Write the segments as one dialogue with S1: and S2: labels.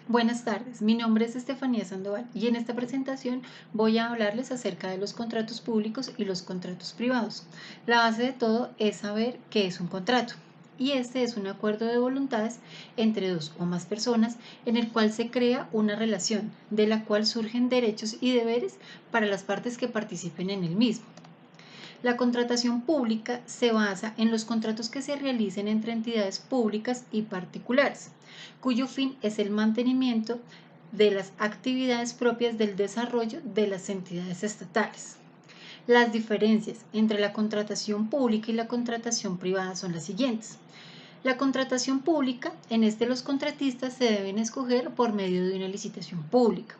S1: Buenas tardes, mi nombre es Estefanía Sandoval y en esta presentación voy a hablarles acerca de los contratos públicos y los contratos privados. La base de todo es saber qué es un contrato y este es un acuerdo de voluntades entre dos o más personas en el cual se crea una relación de la cual surgen derechos y deberes para las partes que participen en el mismo. La contratación pública se basa en los contratos que se realicen entre entidades públicas y particulares, cuyo fin es el mantenimiento de las actividades propias del desarrollo de las entidades estatales. Las diferencias entre la contratación pública y la contratación privada son las siguientes. La contratación pública, en este los contratistas se deben escoger por medio de una licitación pública.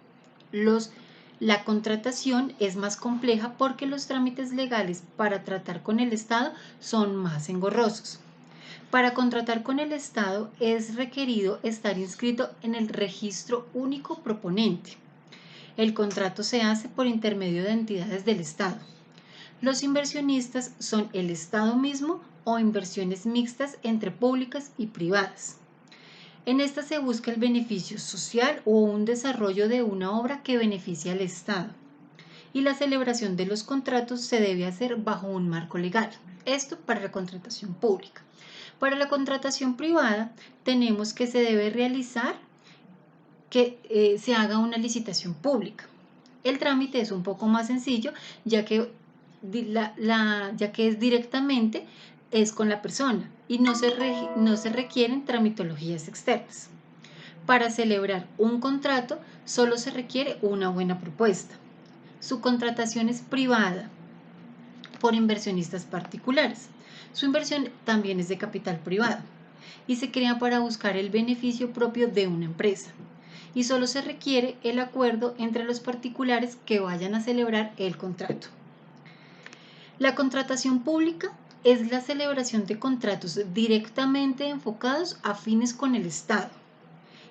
S1: La contratación es más compleja porque los trámites legales para tratar con el Estado son más engorrosos. Para contratar con el Estado es requerido estar inscrito en el Registro Único Proponente. El contrato se hace por intermedio de entidades del Estado. Los inversionistas son el Estado mismo o inversiones mixtas entre públicas y privadas. En esta se busca el beneficio social o un desarrollo de una obra que beneficie al Estado. Y la celebración de los contratos se debe hacer bajo un marco legal. Esto para la contratación pública. Para la contratación privada tenemos que se debe realizar que se haga una licitación pública. El trámite es un poco más sencillo ya que, ya que es directamente es con la persona y no se requieren tramitologías externas. Para celebrar un contrato solo se requiere una buena propuesta. Su contratación es privada por inversionistas particulares. Su inversión también es de capital privado y se crea para buscar el beneficio propio de una empresa. Y solo se requiere el acuerdo entre los particulares que vayan a celebrar el contrato. La contratación pública es la celebración de contratos directamente enfocados a fines con el Estado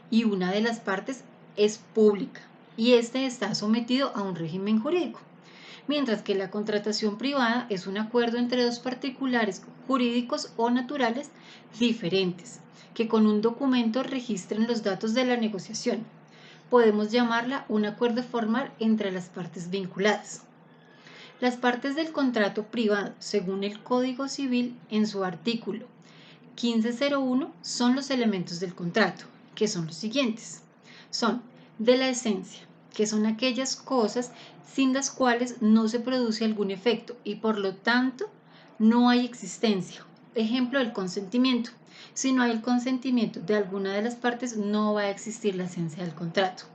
S1: y una de las partes es pública y este está sometido a un régimen jurídico. Mientras que la contratación privada es un acuerdo entre dos particulares jurídicos o naturales diferentes, que con un documento registren los datos de la negociación. Podemos llamarla un acuerdo formal entre las partes vinculadas. Las partes del contrato privado, según el Código Civil, en su artículo 1501, son los elementos del contrato, que son los siguientes. Son de la esencia, que son aquellas cosas sin las cuales no se produce algún efecto y por lo tanto no hay existencia. Ejemplo, el consentimiento. Si no hay el consentimiento de alguna de las partes, no va a existir la esencia del contrato.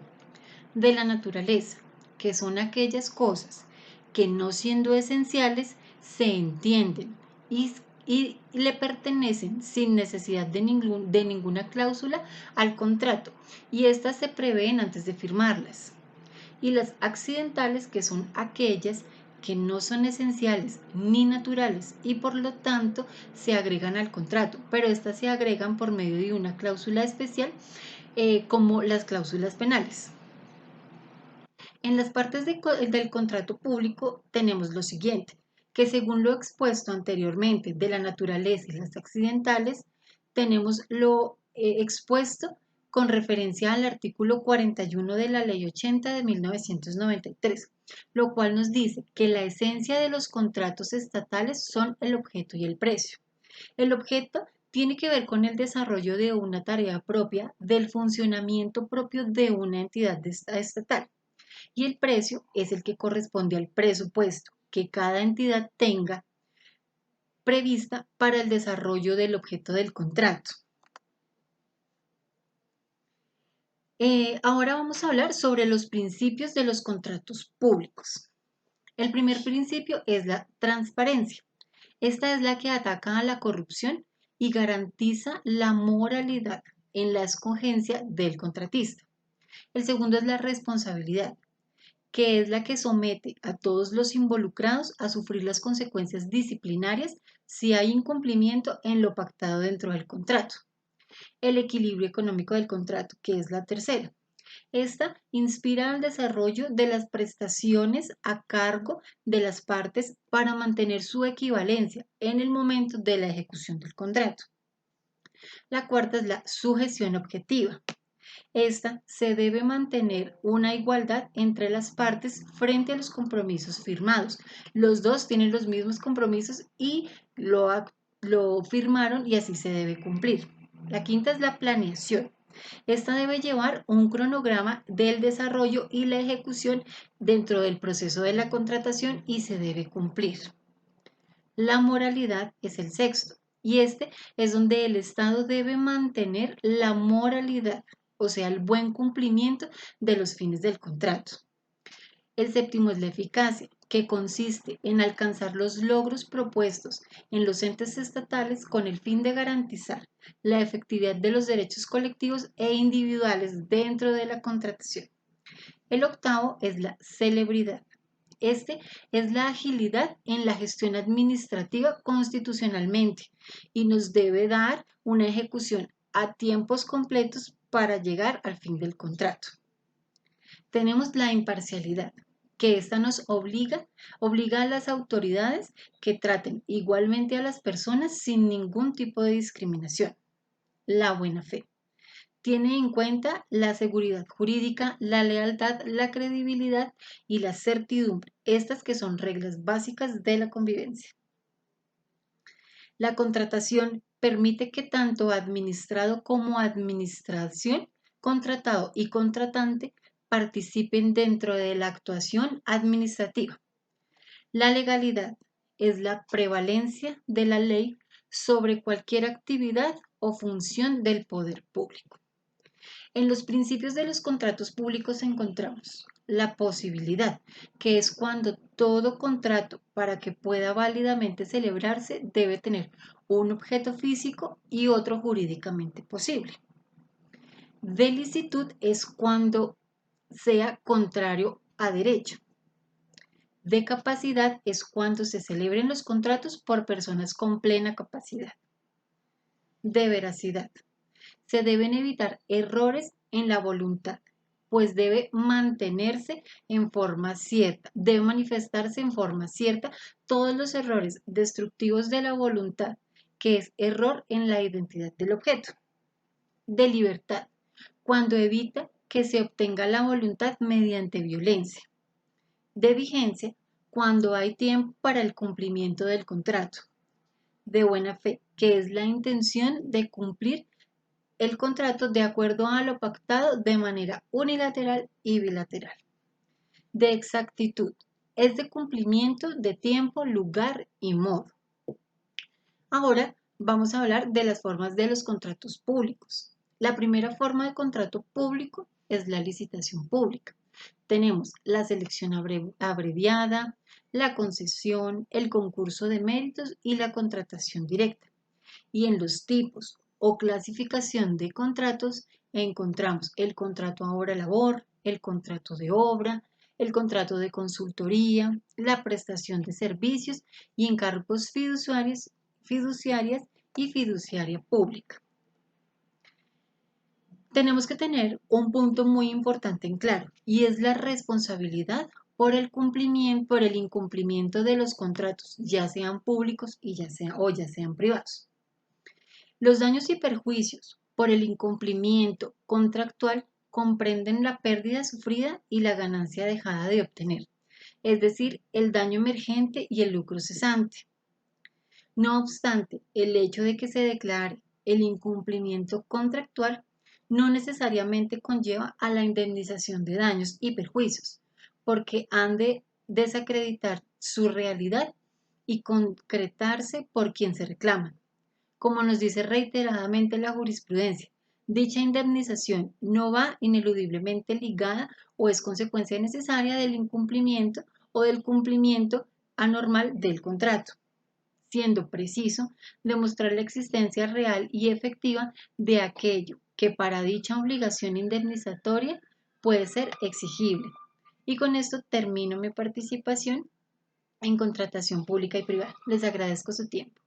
S1: De la naturaleza, que son aquellas cosas que no siendo esenciales se entienden y le pertenecen sin necesidad de ninguna cláusula al contrato y estas se prevén antes de firmarlas. Y las accidentales, que son aquellas que no son esenciales ni naturales y por lo tanto se agregan al contrato, pero estas se agregan por medio de una cláusula especial como las cláusulas penales. En las partes del contrato público tenemos lo siguiente, que según lo expuesto anteriormente de la naturaleza y las accidentales, tenemos lo expuesto con referencia al artículo 41 de la Ley 80 de 1993, lo cual nos dice que la esencia de los contratos estatales son el objeto y el precio. El objeto tiene que ver con el desarrollo de una tarea propia del funcionamiento propio de una entidad estatal y el precio es el que corresponde al presupuesto que cada entidad tenga prevista para el desarrollo del objeto del contrato. Ahora vamos a hablar sobre los principios de los contratos públicos. El primer principio es la transparencia. Esta es la que ataca a la corrupción y garantiza la moralidad en la escogencia del contratista. El segundo es la responsabilidad, que es la que somete a todos los involucrados a sufrir las consecuencias disciplinarias si hay incumplimiento en lo pactado dentro del contrato. El equilibrio económico del contrato, que es la tercera. Esta inspira al desarrollo de las prestaciones a cargo de las partes para mantener su equivalencia en el momento de la ejecución del contrato. La cuarta es la sujeción objetiva. Esta se debe mantener una igualdad entre las partes frente a los compromisos firmados. Los dos tienen los mismos compromisos y lo firmaron y así se debe cumplir. La quinta es la planeación. Esta debe llevar un cronograma del desarrollo y la ejecución dentro del proceso de la contratación y se debe cumplir. La moralidad es el sexto y este es donde el Estado debe mantener la moralidad, o sea, el buen cumplimiento de los fines del contrato. El séptimo es la eficacia, que consiste en alcanzar los logros propuestos en los entes estatales con el fin de garantizar la efectividad de los derechos colectivos e individuales dentro de la contratación. El octavo es la celebridad. Este es la agilidad en la gestión administrativa constitucionalmente y nos debe dar una ejecución a tiempos completos para llegar al fin del contrato. Tenemos la imparcialidad, que esta nos obliga a las autoridades que traten igualmente a las personas sin ningún tipo de discriminación. La buena fe. Tiene en cuenta la seguridad jurídica, la lealtad, la credibilidad y la certidumbre, estas que son reglas básicas de la convivencia. La contratación permite que tanto administrado como administración, contratado y contratante participen dentro de la actuación administrativa. La legalidad es la prevalencia de la ley sobre cualquier actividad o función del poder público. En los principios de los contratos públicos encontramos la posibilidad, que es cuando todo contrato para que pueda válidamente celebrarse debe tener un objeto físico y otro jurídicamente posible. De licitud es cuando sea contrario a derecho. De capacidad es cuando se celebren los contratos por personas con plena capacidad. De veracidad. Se deben evitar errores en la voluntad, pues debe mantenerse en forma cierta, debe manifestarse en forma cierta todos los errores destructivos de la voluntad, que es error en la identidad del objeto. De libertad, cuando evita que se obtenga la voluntad mediante violencia. De vigencia, cuando hay tiempo para el cumplimiento del contrato. De buena fe, que es la intención de cumplir el contrato de acuerdo a lo pactado de manera unilateral y bilateral. De exactitud, es de cumplimiento de tiempo, lugar y modo. Ahora vamos a hablar de las formas de los contratos públicos. La primera forma de contrato público es la licitación pública. Tenemos la selección abreviada, la concesión, el concurso de méritos y la contratación directa. Y en los tipos o clasificación de contratos encontramos el contrato a hora-labor, el contrato de obra, el contrato de consultoría, la prestación de servicios y encargos fiduciarias y fiduciaria pública. Tenemos que tener un punto muy importante en claro y es la responsabilidad por el incumplimiento de los contratos, ya sean públicos y ya sean privados. Los daños y perjuicios por el incumplimiento contractual comprenden la pérdida sufrida y la ganancia dejada de obtener, es decir, el daño emergente y el lucro cesante. No obstante, el hecho de que se declare el incumplimiento contractual no necesariamente conlleva a la indemnización de daños y perjuicios, porque han de desacreditar su realidad y concretarse por quien se reclama. Como nos dice reiteradamente la jurisprudencia, dicha indemnización no va ineludiblemente ligada o es consecuencia necesaria del incumplimiento o del cumplimiento anormal del contrato, siendo preciso demostrar la existencia real y efectiva de aquello que para dicha obligación indemnizatoria puede ser exigible. Y con esto termino mi participación en contratación pública y privada. Les agradezco su tiempo.